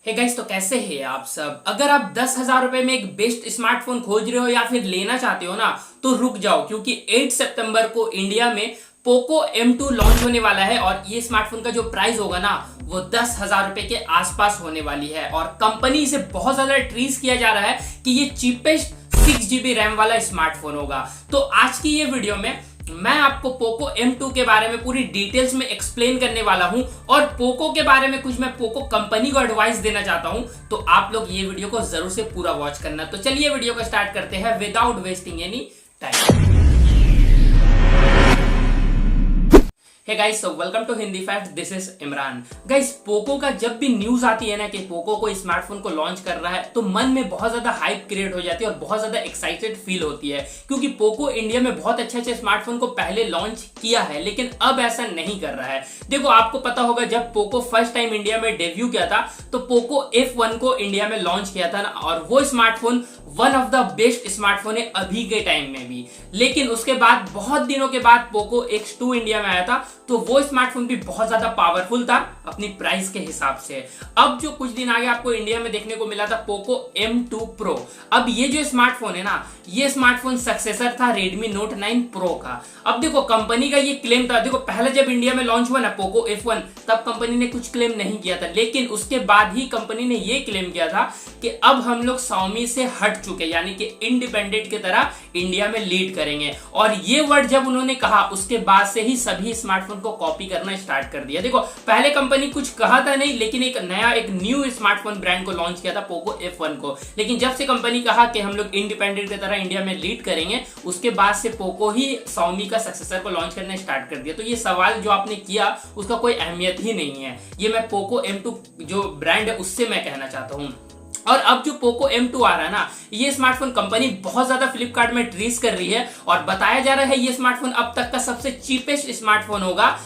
Hey guys, तो कैसे हैं आप सब। अगर आप 10,000 रुपए में एक बेस्ट स्मार्टफोन खोज रहे हो या फिर लेना चाहते हो ना, तो रुक जाओ, क्योंकि 8 सितंबर को इंडिया में पोको M2 लॉन्च होने वाला है और ये स्मार्टफोन का जो प्राइस होगा ना, वो 10,000 रुपए के आसपास होने वाली है। और कंपनी इसे बहुत ज्यादा ट्रीज किया जा रहा है कि ये चीपेस्ट 6GB रैम वाला स्मार्टफोन होगा। तो आज की ये वीडियो में मैं आपको पोको M2 के बारे में पूरी डिटेल्स में एक्सप्लेन करने वाला हूं और पोको के बारे में कुछ मैं पोको कंपनी को एडवाइस देना चाहता हूं। तो आप लोग ये वीडियो को जरूर से पूरा वॉच करना। तो चलिए वीडियो को स्टार्ट करते हैं without wasting any time. Hey guys, so welcome to Hindi fact, this is Imran. Guys, Poco का जब भी न्यूज आती है ना कि पोको को स्मार्टफोन को लॉन्च कर रहा है, तो मन में बहुत ज्यादा हाइप क्रिएट हो जाती है और बहुत ज्यादा एक्साइटेड फील होती है, क्योंकि पोको इंडिया में बहुत अच्छे स्मार्टफोन को पहले लॉन्च किया है, लेकिन अब ऐसा नहीं कर रहा है। देखो, आपको पता होगा जब पोको फर्स्ट टाइम इंडिया में डेब्यू किया था, तो पोको F1 को इंडिया में लॉन्च किया था ना, और वो smartphone one of the best smartphone है अभी के टाइम में भी। लेकिन उसके बाद बहुत दिनों के बाद पोको X2 इंडिया में आया था, तो वो स्मार्टफोन भी बहुत ज्यादा पावरफुल था अपनी प्राइस के हिसाब से। अब जो कुछ दिन आगे आपको इंडिया में देखने को मिला था पोको M2 Pro। अब ये जो स्मार्टफोन है ना, ये स्मार्टफोन सक्सेसर था Redmi Note 9 Pro का। अब देखो, कंपनी का ये क्लेम था, देखो पहले जब इंडिया में लॉन्च हुआ ना पोको F1, तब कंपनी ने कुछ क्लेम नहीं किया था, लेकिन उसके बाद ही कंपनी ने ये क्लेम किया था कि अब हम लोग Xiaomi से हट चुके, यानी कि इंडिपेंडेंट की तरह इंडिया में लीड करेंगे। और ये वर्ड जब उन्होंने कहा, उसके बाद से ही सभी स्मार्टफोन को कॉपी करना स्टार्ट कर दिया। देखो, पहले कंपनी कुछ कहा था नहीं, लेकिन एक न्यू स्मार्टफोन ब्रांड को लॉन्च किया था पोको F1 को। लेकिन जब से कंपनी कहा कि हम लोग इंडिपेंडेंट की तरह इंडिया में लीड करेंगे, उसके बाद से पोको ही Xiaomi का सक्सेसर को लॉन्च करना स्टार्ट कर दिया। तो ये सवाल जो आपने किया, उसका कोई अहमियत ही नहीं है। ये मैं पोको M2 जो ब्रांड है उससे मैं कहना चाहता हूं। और अब जो पोको M2 आ रहा है ना, ये स्मार्टफोन कंपनी बहुत ज्यादा फ्लिपकार्ट में ट्रीज कर रही है और बताया जा रहा है ये स्मार्टफोन अब तक का सबसे चीपेस्ट स्मार्टफोन होगा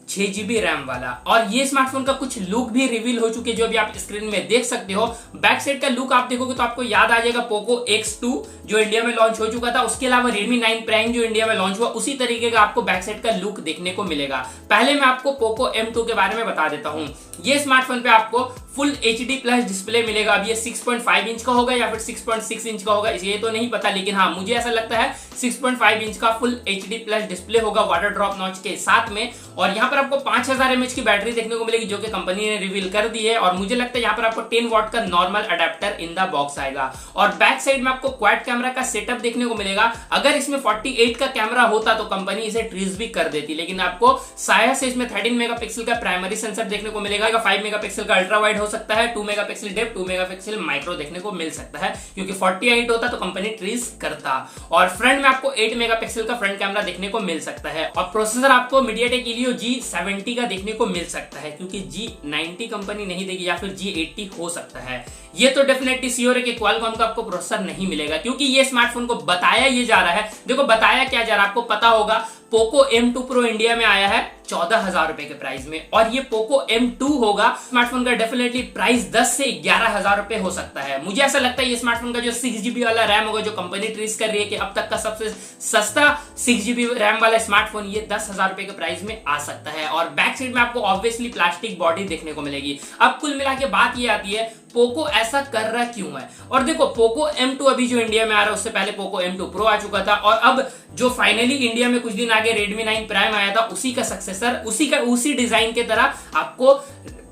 6GB रैम वाला। और ये स्मार्टफोन का कुछ लुक भी रिवील हो चुके, जो अभी आप स्क्रीन में देख सकते हो। बैक साइड का लुक आप देखोगे तो आपको याद आ जाएगा पोको X2 जो इंडिया में लॉन्च हो चुका था, उसके अलावा Redmi 9 Prime जो इंडिया में लॉन्च हुआ, उसी तरीके का आपको बैक साइड का लुक देखने को मिलेगा। पहले मैं आपको पोको M2 के बारे में बता देता हूं। ये स्मार्टफोन पे आपको फुल HD+ डिस्प्ले मिलेगा। अब ये 6.5 इंच का होगा या फिर 6.6 इंच का होगा, ये तो नहीं पता, लेकिन हाँ, मुझे ऐसा लगता है 6.5 इंच का फुल HD+ डिस्प्ले होगा वाटर ड्रॉप नॉच के साथ में। और यहाँ पर आपको 5000 mAh की बैटरी देखने को मिलेगी, जो कि कंपनी ने रिवील कर दी है। और मुझे लगता है यहाँ पर आपको 10 वॉट का normal adapter in the box आएगा। और बैक साइड में आपको क्वाड कैमरा का सेटअप देखने को मिलेगा। अगर इसमें 48 का कैमरा होता तो कंपनी इसे ट्रीज भी कर देती, लेकिन आपको शायद से इसमें 13 मेगापिक्सल का प्राइमरी सेंसर देखने को मिलेगा, 5 मेगापिक्सल का अल्ट्रा वाइड हो सकता है, 2 मेगापिक्सल डेप्थ, 2 मेगापिक्सल माइक्रो देखने को मिल सकता है, क्योंकि 48 होता तो कंपनी ट्रीज करता। और फ्रंट में आपको 8 मेगापिक्सल का फ्रंट कैमरा देखने को मिल सकता है। और प्रोसेसर आपको मीडियाटेक हीलियो G70 का देखने को मिल सकता है, क्योंकि G90 कंपनी नहीं देगी, या फिर G80 हो सकता है। ये तो डेफिनेटली श्योर है कि क्वालकॉम का आपको प्रोसेसर नहीं मिलेगा, क्योंकि ये स्मार्टफोन को बताया ये जा रहा है। देखो, बताया क्या जा रहा है आपको पता होगा। पोको M2 Pro इंडिया में आया है 14,000 रुपए के प्राइस में, और ये पोको M2 होगा। स्मार्टफोन का डेफिनेटली प्राइस 10 से 11,000 रुपए हो सकता है। मुझे ऐसा लगता है ये स्मार्टफोन का जो 6GB वाला रैम होगा, जो कंपनी ट्रीज कर रही है कि अब तक का सबसे सस्ता 6GB रैम वाला स्मार्टफोन, ये 10,000 रुपए के प्राइस में आ सकता है। और बैक साइड में आपको ऑब्वियसली प्लास्टिक बॉडी देखने को मिलेगी। अब कुल मिला के बात ये आती है, पोको ऐसा कर रहा क्यों है। और देखो, पोको M2 अभी जो इंडिया में आ रहा है, उससे पहले पोको M2 Pro आ चुका था, और अब जो फाइनली इंडिया में कुछ दिन आगे Redmi 9 Prime आया था, उसी का सक्सेसर, उसी डिजाइन की तरह आपको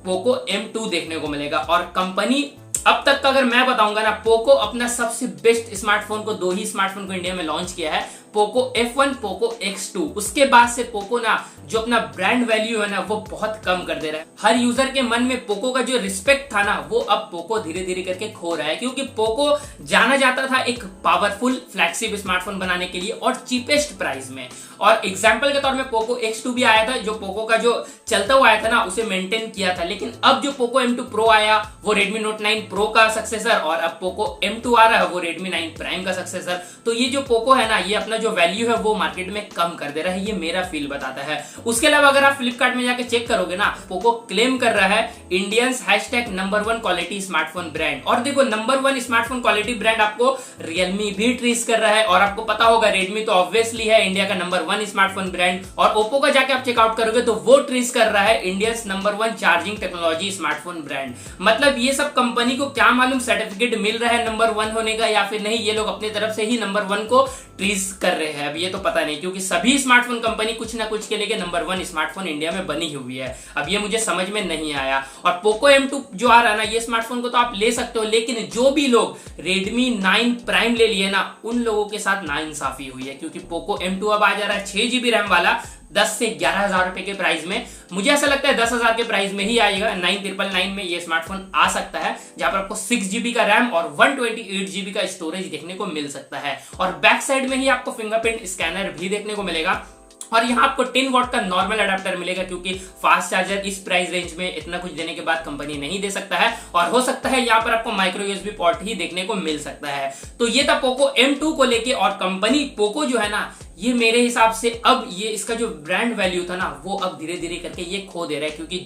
पोको M2 देखने को मिलेगा। और कंपनी अब तक का अगर मैं बताऊंगा ना, पोको अपना सबसे बेस्ट स्मार्टफोन को, 2 ही स्मार्टफोन को इंडिया में लॉन्च किया है, पोको F1, पोको X2। उसके बाद से पोको ना जो अपना ब्रांड वैल्यू है ना, वो बहुत कम कर दे रहा है। हर यूजर के मन में पोको का जो रिस्पेक्ट था ना, वो अब पोको धीरे धीरे करके खो रहा है, क्योंकि पोको जाना जाता था एक पावरफुल फ्लैगशिप स्मार्टफोन बनाने के लिए और चीपेस्ट प्राइस में। और एग्जाम्पल के तौर में पोको X2 भी आया था, जो पोको का जो चलता हुआ आया था ना, उसे मेंटेन किया था। लेकिन अब जो पोको M2 Pro आया, वो Redmi Note 9 Pro का सक्सेसर, और अब पोको M2 आ रहा है, वो Redmi 9 Prime का सक्सेसर। तो ये जो पोको है ना, ये अपना जो वैल्यू है वो मार्केट में कम कर दे रहा है, ये मेरा फील बताता है। उसके अलावा अगर आप फ्लिपकार्ट में जाके चेक करोगे ना, पोको क्लेम कर रहा है Indians #number 1 quality smartphone brand. और देखो, नंबर 1 स्मार्टफोन क्वालिटी ब्रांड आपको रियलमी भी ट्रीज कर रहा है, और आपको पता होगा रेडमी तो ऑब्वियसली है इंडिया का नंबर #1 स्मार्टफोन ब्रांड, और ओप्पो का जाके आप चेकआउट करोगे तो वो ट्रीज कर रहा है India #1 charging technology smartphone brand. मतलब ये सब कंपनी को क्या मालूम सर्टिफिकेट मिल रहा है #1 होने का या फिर नहीं, ये लोग अपनी तरफ से ही #1 को ट्रीज कर रहे हैं। अब ये तो पता नहीं, क्योंकि सभी स्मार्टफोन कंपनी कुछ ना कुछ के लिए #1 स्मार्टफोन इंडिया में बनी हुई है। अब ये मुझे समझ में नहीं आया। और पोको M2 जो आ रहा है ना, ये स्मार्टफोन को तो आप ले सकते हो, लेकिन जो भी लोग Redmi 9 प्राइम ले लिए ना, उन लोगों के साथ नाइंसाफी हुई है, क्योंकि पोको M2 अब आ जा रहा है 6GB रैम वाला 10 से 11,000 रुपए के प्राइस में। मुझे ऐसा लगता है 10,000 के प्राइस में ही आएगा। 9999 में ये स्मार्टफोन आ सकता है, जहां पर आपको 6GB का रैम और 128GB का स्टोरेज देखने को मिल सकता है। और बैक साइड में ही आपको फिंगरप्रिंट स्कैनर भी देखने को मिलेगा। और यहाँ आपको 10 वॉट का नॉर्मल अडाप्टर मिलेगा, क्योंकि फास्ट चार्जर इस प्राइस रेंज में इतना कुछ देने के बाद कंपनी नहीं दे सकता है। और हो सकता है यहाँ पर आपको माइक्रो यूएसबी पोर्ट ही देखने को मिल सकता है। तो ये था पोको M2 को लेके। और कंपनी पोको जो है ना, ये मेरे हिसाब से अब ये इसका जो ब्रांड वैल्यू था ना, वो अब धीरे धीरे करके ये खो दे रहा है। क्योंकि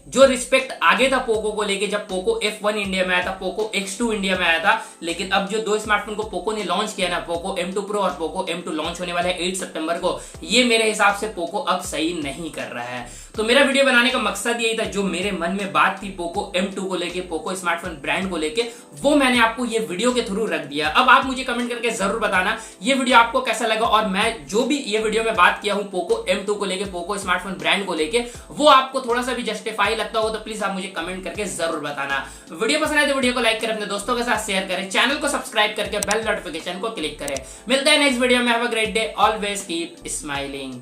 जो रिस्पेक्ट आगे था पोको को लेके, जब पोको F1 इंडिया में आया था, पोको X2 इंडिया में आया था, लेकिन अब जो 2 स्मार्टफोन को पोको ने लॉन्च किया ना, पोको M2 Pro और पोको M2 लॉन्च होने वाला है 8 सितंबर को, ये मेरे हिसाब से पोको अब सही नहीं कर रहा है। तो मेरा वीडियो बनाने का मकसद यही था, जो मेरे मन में बात थी पोको M2 को लेके, पोको स्मार्टफोन ब्रांड को लेके, वो मैंने आपको ये वीडियो के थ्रू रख दिया। अब आप मुझे कमेंट करके जरूर बताना ये वीडियो आपको कैसा लगा, और मैं जो भी ये वीडियो में बात किया हूं पोको M2 को लेके, पोको स्मार्टफोन ब्रांड को लेके, वो आपको थोड़ा सा भी जस्टिफाई लगता हो तो प्लीज आप मुझे कमेंट करके जरूर बताना। वीडियो पसंद आए तो वीडियो को लाइक करें, अपने दोस्तों के साथ शेयर करें, चैनल को सब्सक्राइब करके बेल नोटिफिकेशन को क्लिक करें। मिलते हैं नेक्स्ट वीडियो में। Have a great day, always keep smiling.